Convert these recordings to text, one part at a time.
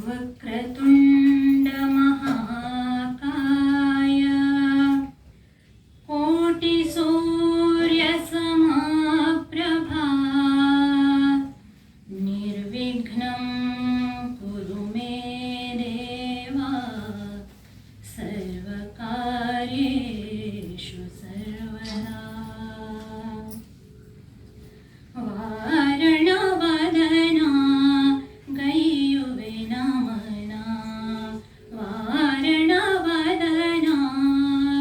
वक्रतुण्ड महाकाय कोटिसूर्यसमप्रभा निर्विघ्नं कुरु मे देव सर्वकार्येषु सर्वदा। वारणवदना गैयुवे नमना, वारणवदना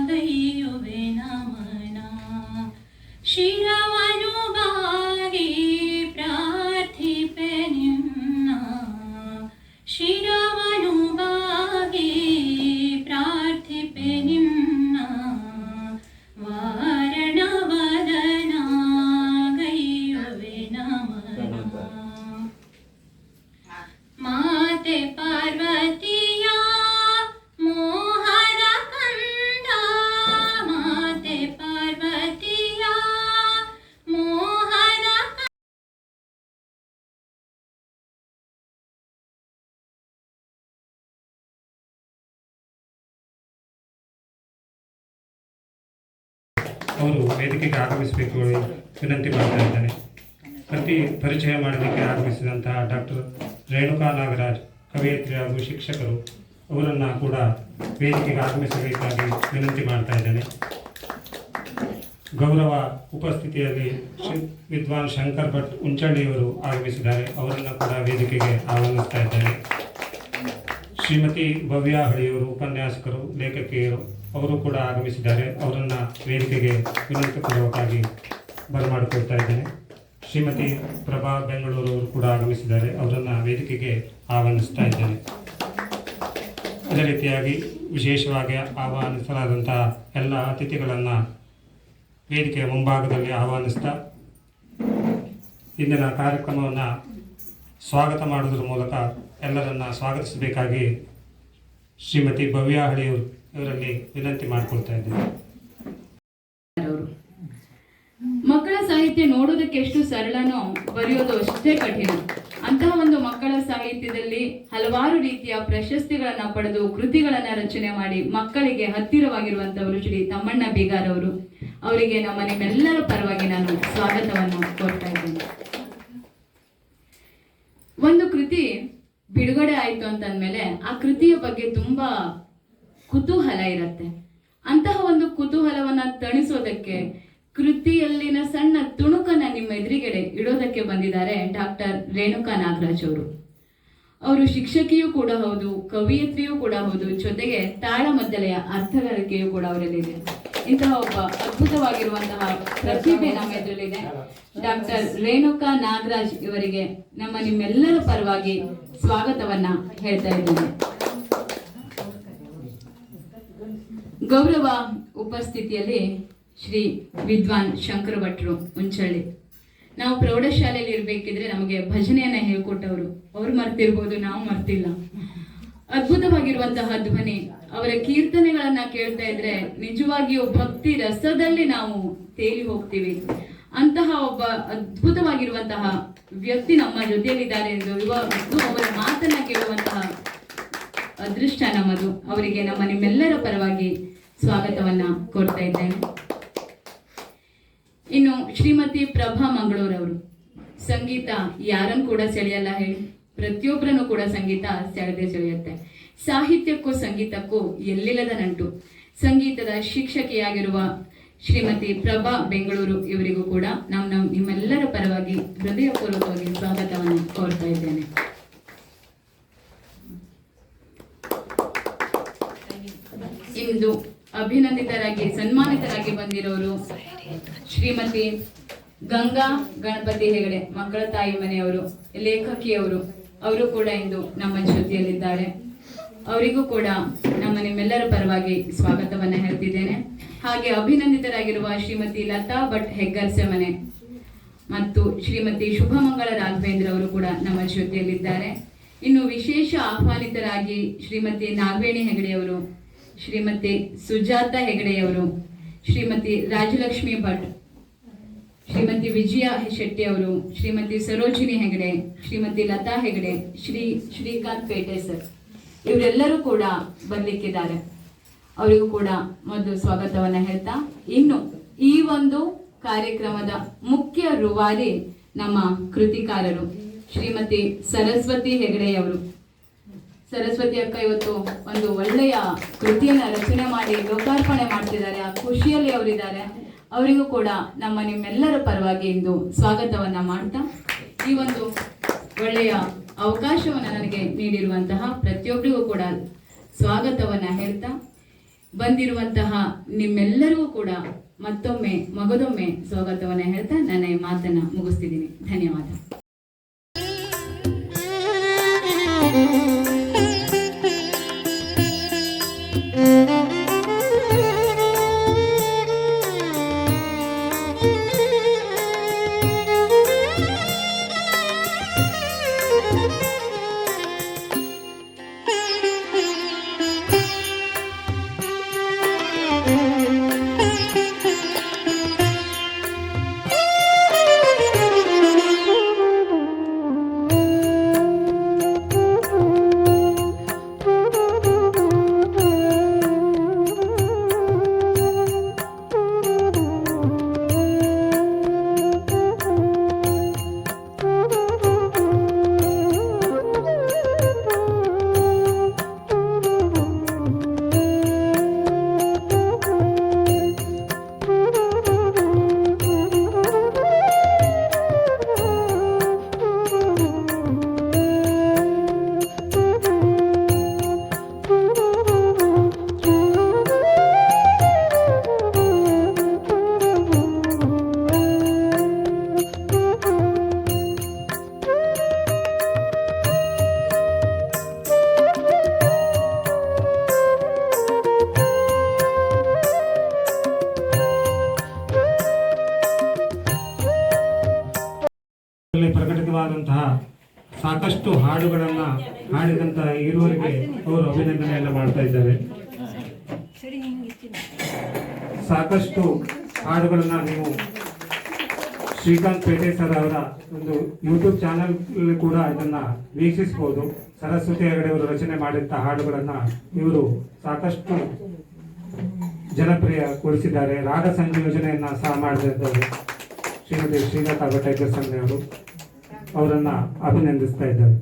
गैयुवे नमना, शिरवनुभागे प्रार्थिपे निम्न, शिरवनुभागे प्रार्थिपे निम्न, वारणवदना गैयुवे नमना। माते पार्वतीया मोहर कंद, माते पार्वतीया मोहर ಅವರು ವೇದಿಕೆಗೆ ಆಗಮಿಸಬೇಕು ವಿನಂತಿ ಮಾಡ್ತಾ ಇದ್ದೇನೆ. ಪರಿಚಯ ಮಾಡಲಿಕ್ಕೆ ಆಗಮಿಸಿದಂತಹ ಡಾಕ್ಟರ್ ರೇಣುಕಾ ನಾಗರಾಜ್, ಕವಯಿತ್ರಿ ಹಾಗೂ ಶಿಕ್ಷಕರು, ಅವರನ್ನು ಕೂಡ ವೇದಿಕೆಗೆ ಆಗಮಿಸಬೇಕಾಗಿ ವಿನಂತಿ ಮಾಡ್ತಾ ಇದ್ದೇನೆ. ಗೌರವ ಉಪಸ್ಥಿತಿಯಲ್ಲಿ ವಿದ್ವಾನ್ ಶಂಕರ್ ಭಟ್ ಉಂಚಳ್ಳಿಯವರು ಆಗಮಿಸಿದ್ದಾರೆ, ಅವರನ್ನು ಕೂಡ ವೇದಿಕೆಗೆ ಆಹ್ವಾನಿಸ್ತಾ ಇದ್ದೇನೆ. ಶ್ರೀಮತಿ ಭವ್ಯ ಹಳಿಯವರು ಉಪನ್ಯಾಸಕರು, ಲೇಖಕಿಯರು, ಅವರು ಕೂಡ ಆಗಮಿಸಿದ್ದಾರೆ, ಅವರನ್ನು ವೇದಿಕೆಗೆ ವಿನಂತಿಪೂರ್ವಕವಾಗಿ ಬರಮಾಡಿಕೊಳ್ತಾ ಇದ್ದೇನೆ. ಶ್ರೀಮತಿ ಪ್ರಭಾ ಬೆಂಗಳೂರು ಅವರು ಕೂಡ ಆಗಮಿಸಿದ್ದಾರೆ, ಅವರನ್ನು ವೇದಿಕೆಗೆ ಆಹ್ವಾನಿಸ್ತಾ ಇದ್ದೇನೆ. ಅದೇ ರೀತಿಯಾಗಿ ವಿಶೇಷವಾಗಿ ಆಹ್ವಾನಿಸಲಾದಂತಹ ಎಲ್ಲ ಅತಿಥಿಗಳನ್ನು ವೇದಿಕೆಯ ಮುಂಭಾಗದಲ್ಲಿ ಆಹ್ವಾನಿಸ್ತಾ ಇಂದಿನ ಕಾರ್ಯಕ್ರಮವನ್ನು ಸ್ವಾಗತ ಮಾಡುವುದರ ಮೂಲಕ ಎಲ್ಲರನ್ನ ಸ್ವಾಗತಿಸಬೇಕಾಗಿ ಶ್ರೀಮತಿ ಭವ್ಯ ಹಳಿಯವರು ಇವರಲ್ಲಿ ವಿನಂತಿ ಮಾಡಿಕೊಳ್ತಾ ಇದ್ದೇನೆ. ಮಕ್ಕಳ ಸಾಹಿತ್ಯ ನೋಡೋದಕ್ಕೆ ಎಷ್ಟು ಸರಳನೋ ಬರೆಯೋದು ಅಷ್ಟೇ ಕಠಿಣ. ಅಂತಹ ಒಂದು ಮಕ್ಕಳ ಸಾಹಿತ್ಯದಲ್ಲಿ ಹಲವಾರು ರೀತಿಯ ಪ್ರಶಸ್ತಿಗಳನ್ನ ಪಡೆದು ಕೃತಿಗಳನ್ನ ರಚನೆ ಮಾಡಿ ಮಕ್ಕಳಿಗೆ ಹತ್ತಿರವಾಗಿರುವಂತವರು ಶ್ರೀ ತಮ್ಮಣ್ಣ ಬೀಗಾರ್ ಅವರು. ಅವರಿಗೆ ನಮ್ಮ ನಿಮ್ಮೆಲ್ಲರ ಪರವಾಗಿ ನಾನು ಸ್ವಾಗತವನ್ನು ಕೋರ್ತಾ ಇದ್ದೇನೆ. ಒಂದು ಕೃತಿ ಬಿಡುಗಡೆ ಆಯ್ತು ಅಂತಂದ್ಮೇಲೆ ಆ ಕೃತಿಯ ಬಗ್ಗೆ ತುಂಬಾ ಕುತೂಹಲ ಇರುತ್ತೆ. ಅಂತಹ ಒಂದು ಕುತೂಹಲವನ್ನ ತಣಿಸೋದಕ್ಕೆ ಕೃತಿಯಲ್ಲಿನ ಸಣ್ಣ ತುಣುಕನ್ನ ನಿಮ್ಮ ಎದುರುಗಡೆ ಇಡೋದಕ್ಕೆ ಬಂದಿದ್ದಾರೆ ಡಾಕ್ಟರ್ ರೇಣುಕಾ ನಾಗರಾಜ್ ಅವರು. ಅವರು ಶಿಕ್ಷಕಿಯೂ ಕೂಡ ಹೌದು, ಕವಿಯತ್ರಿಯೂ ಕೂಡ ಹೌದು, ಜೊತೆಗೆ ತಾಳಮದ್ದಲೆಯ ಅರ್ಥಗಾರಿಕೆಯೂ ಕೂಡ ಅವರಲ್ಲಿದೆ. ಇಂತಹ ಒಬ್ಬ ಅದ್ಭುತವಾಗಿರುವಂತಹ ಪ್ರತಿಭೆ ನಮ್ಮ ಎದುರಲ್ಲಿದೆ. ಡಾಕ್ಟರ್ ರೇಣುಕಾ ನಾಗರಾಜ್ ಇವರಿಗೆ ನಮ್ಮ ನಿಮ್ಮೆಲ್ಲರ ಪರವಾಗಿ ಸ್ವಾಗತವನ್ನ ಹೇಳ್ತಾ ಇದ್ದೇನೆ. ಗೌರವ ಉಪಸ್ಥಿತಿಯಲ್ಲಿ ಶ್ರೀ ವಿದ್ವಾನ್ ಶಂಕರ ಭಟ್ರು ಉಂಚಳ್ಳಿ. ನಾವು ಪ್ರೌಢಶಾಲೆಯಲ್ಲಿ ಇರ್ಬೇಕಿದ್ರೆ ನಮಗೆ ಭಜನೆಯನ್ನ ಹೇಳ್ಕೊಟ್ಟವರು, ಅವ್ರು ಮರ್ತಿರ್ಬೋದು, ನಾವು ಮರ್ತಿಲ್ಲ. ಅದ್ಭುತವಾಗಿರುವಂತಹ ಧ್ವನಿ, ಅವರ ಕೀರ್ತನೆಗಳನ್ನ ಕೇಳ್ತಾ ಇದ್ರೆ ನಿಜವಾಗಿಯೂ ಭಕ್ತಿ ರಸದಲ್ಲಿ ನಾವು ತೇಲಿ ಹೋಗ್ತೀವಿ. ಅಂತಹ ಒಬ್ಬ ಅದ್ಭುತವಾಗಿರುವಂತಹ ವ್ಯಕ್ತಿ ನಮ್ಮ ಜೊತೆಯಲ್ಲಿದ್ದಾರೆ ಎಂದು ಇವತ್ತು ಅವರ ಮಾತನ್ನ ಕೇಳುವಂತಹ ಅದೃಷ್ಟ ನಮ್ಮದು. ಅವರಿಗೆ ನಮ್ಮ ನಿಮ್ಮೆಲ್ಲರ ಪರವಾಗಿ ಸ್ವಾಗತವನ್ನ ಕೋರ್ತಾ ಇದ್ದೇನೆ. ಇನ್ನು ಶ್ರೀಮತಿ ಪ್ರಭಾ ಮಂಗಳೂರವರು. ಸಂಗೀತ ಯಾರನ್ನು ಕೂಡ ಸೆಳೆಯಲ್ಲ ಹೇಳಿ, ಪ್ರತಿಯೊಬ್ಬರನ್ನು ಕೂಡ ಸಂಗೀತ ಸೆಳೆದೇ ಸೆಳೆಯುತ್ತೆ. ಸಾಹಿತ್ಯಕ್ಕೂ ಸಂಗೀತಕ್ಕೂ ಎಲ್ಲಿಲ್ಲದ ನಂಟು. ಸಂಗೀತದ ಶಿಕ್ಷಕಿಯಾಗಿರುವ ಶ್ರೀಮತಿ ಪ್ರಭಾ ಬೆಂಗಳೂರು ಇವರಿಗೂ ಕೂಡ ನಾವು ನಿಮ್ಮೆಲ್ಲರ ಪರವಾಗಿ ಹೃದಯಪೂರ್ವಕವಾಗಿ ಸ್ವಾಗತವನ್ನು ಕೋರ್ತಾ ಇದ್ದೇನೆ. ಇಂದು ಅಭಿನಂದಿತರಾಗಿ ಸನ್ಮಾನಿತರಾಗಿ ಬಂದಿರೋರು ಶ್ರೀಮತಿ ಗಂಗಾ ಗಣಪತಿ ಹೆಗಡೆ, ಮಕ್ಕಳ ತಾಯಿ ಮನೆಯವರು, ಲೇಖಕಿಯವರು. ಅವರು ಕೂಡ ಇಂದು ನಮ್ಮ ಜೊತೆಯಲ್ಲಿದ್ದಾರೆ. ಅವರಿಗೂ ಕೂಡ ನಮ್ಮ ನಿಮ್ಮೆಲ್ಲರ ಪರವಾಗಿ ಸ್ವಾಗತವನ್ನ ಹೇಳ್ತಿದ್ದೇನೆ. ಹಾಗೆ ಅಭಿನಂದಿತರಾಗಿರುವ ಶ್ರೀಮತಿ ಲತಾ ಭಟ್ ಹೆಗ್ಗರ್ಸೆ ಮನೆ ಮತ್ತು ಶ್ರೀಮತಿ ಶುಭಮಂಗಳ ರಾಘವೇಂದ್ರ ಅವರು ಕೂಡ ನಮ್ಮ ಜೊತೆಯಲ್ಲಿದ್ದಾರೆ. ಇನ್ನು ವಿಶೇಷ ಆಹ್ವಾನಿತರಾಗಿ ಶ್ರೀಮತಿ ನಾಗವೇಣಿ ಹೆಗಡೆಯವರು, ಶ್ರೀಮತಿ ಸುಜಾತ ಹೆಗಡೆಯವರು, ಶ್ರೀಮತಿ ರಾಜಲಕ್ಷ್ಮಿ ಭಟ್, ಶ್ರೀಮತಿ ವಿಜಯ ಶೆಟ್ಟಿ ಅವರು, ಶ್ರೀಮತಿ ಸರೋಜಿನಿ ಹೆಗಡೆ, ಶ್ರೀಮತಿ ಲತಾ ಹೆಗಡೆ, ಶ್ರೀಕಾಂತ್ ಪೇಟೆ ಸರ್, ಇವರೆಲ್ಲರೂ ಕೂಡ ಬರ್ಲಿಕ್ಕಿದ್ದಾರೆ. ಅವರಿಗೂ ಕೂಡ ಮೊದಲು ಸ್ವಾಗತವನ್ನ ಹೇಳ್ತಾ, ಇನ್ನು ಈ ಒಂದು ಕಾರ್ಯಕ್ರಮದ ಮುಖ್ಯ ರೂವಾರಿ ನಮ್ಮ ಕೃತಿಕಾರರು ಶ್ರೀಮತಿ ಸರಸ್ವತಿ ಹೆಗಡೆಯವರು. ಸರಸ್ವತಿ ಅಕ್ಕ ಇವತ್ತು ಒಂದು ಒಳ್ಳೆಯ ಕೃತಿಯನ್ನ ರಚನೆ ಮಾಡಿ ಲೋಕಾರ್ಪಣೆ ಮಾಡ್ತಿದ್ದಾರೆ. ಆ ಖುಷಿಯಲ್ಲಿ ಅವರಿದ್ದಾರೆ. ಅವರಿಗೂ ಕೂಡ ನಿಮ್ಮೆಲ್ಲರ ಪರವಾಗಿ ಇಂದು ಸ್ವಾಗತವನ್ನ ಮಾಡ್ತಾ, ಈ ಒಂದು ಒಳ್ಳೆಯ ಅವಕಾಶವನ್ನು ನನಗೆ ನೀಡಿರುವಂತಹ ಪ್ರತಿಯೊಬ್ಬರಿಗೂ ಕೂಡ ಸ್ವಾಗತವನ್ನ ಹೇಳ್ತಾ, ಬಂದಿರುವಂತಹ ನಿಮ್ಮೆಲ್ಲರಿಗೂ ಕೂಡ ಮಗದೊಮ್ಮೆ ಸ್ವಾಗತವನ್ನ ಹೇಳ್ತಾ ನನ್ನ ಈ ಮಾತನ್ನ ಮುಗಿಸ್ತಿದ್ದೀನಿ. ಧನ್ಯವಾದ. ಪ್ರಕಟಿತವಾದಂತಹ ಸಾಕಷ್ಟು ಹಾಡುಗಳನ್ನು ಹಾಡಿದಂತಹ ಇರುವವರಿಗೆ ಅವರು ಅಭಿನಂದನೆಯನ್ನು ಮಾಡ್ತಾ ಇದ್ದಾರೆ. ಸಾಕಷ್ಟು ಹಾಡುಗಳನ್ನು ನೀವು ಶ್ರೀಕಾಂತ್ ಪೇಟೆ ಸರ್ ಅವರ ಒಂದು ಯೂಟ್ಯೂಬ್ ಚಾನೆಲ್ ಕೂಡ ಇದನ್ನ ವೀಕ್ಷಿಸಬಹುದು. ಸರಸ್ವತಿ ಹೆಗಡೆ ಅವರು ರಚನೆ ಮಾಡಿದಂತಹ ಹಾಡುಗಳನ್ನು ಇವರು ಸಾಕಷ್ಟು ಜನಪ್ರಿಯಗೊಳಿಸಿದ್ದಾರೆ. ರಾಗ ಸಂಯೋಜನೆಯನ್ನ ಸಹ ಮಾಡಿದ್ದಾರೆ. ಶ್ರೀಮತಿ ಶ್ರೀನಾಥ ಭಟ್ಟಾಚಾರ್ಯ ಅವರು ಅವರನ್ನ ಅಭಿನಂದಿಸ್ತಾ ಇದ್ದಾರೆ.